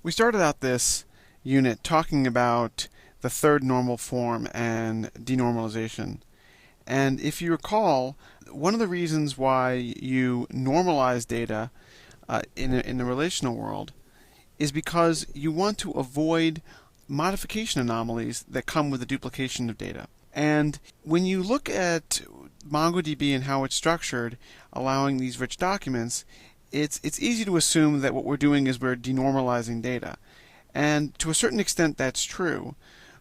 We started out this unit talking about the third normal form and denormalization. And if you recall, one of the reasons why you normalize data in the relational world is because you want to avoid modification anomalies that come with the duplication of data. And when you look at MongoDB and how it's structured, allowing these rich documents, it's easy to assume that what we're doing is we're denormalizing data. And to a certain extent, that's true.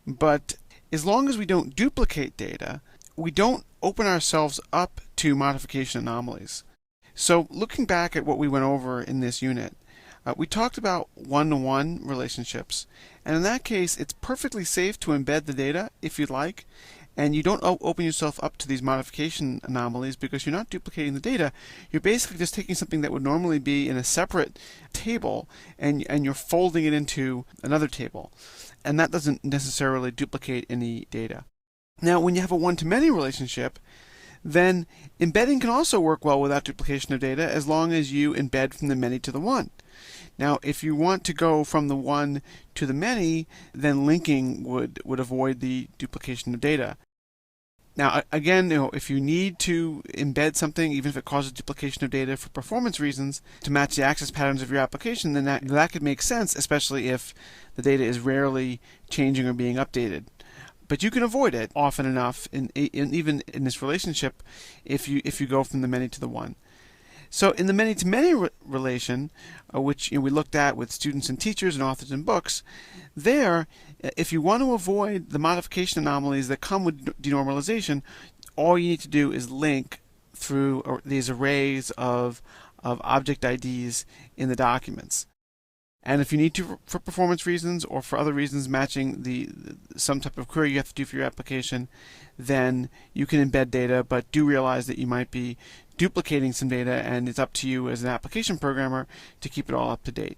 But as long as we don't duplicate data, we don't open ourselves up to modification anomalies. So looking back at what we went over in this unit, we talked about one-to-one relationships. And in that case, it's perfectly safe to embed the data if you'd like. And you don't open yourself up to these modification anomalies because you're not duplicating the data. You're basically just taking something that would normally be in a separate table and you're folding it into another table. And that doesn't necessarily duplicate any data. Now, when you have a one-to-many relationship, then embedding can also work well without duplication of data as long as you embed from the many to the one. Now, if you want to go from the one to the many, then linking would avoid the duplication of data. Now, again, if you need to embed something, even if it causes duplication of data for performance reasons, to match the access patterns of your application, then that could make sense, especially if the data is rarely changing or being updated. But you can avoid it often enough, even in this relationship, if you go from the many to the one. So in the many-to-many relation, which we looked at with students and teachers and authors and books, there, if you want to avoid the modification anomalies that come with denormalization, all you need to do is link through these arrays of object IDs in the documents. And if you need to, for performance reasons or for other reasons matching some type of query you have to do for your application, then you can embed data, but do realize that you might be duplicating some data, and it's up to you as an application programmer to keep it all up to date.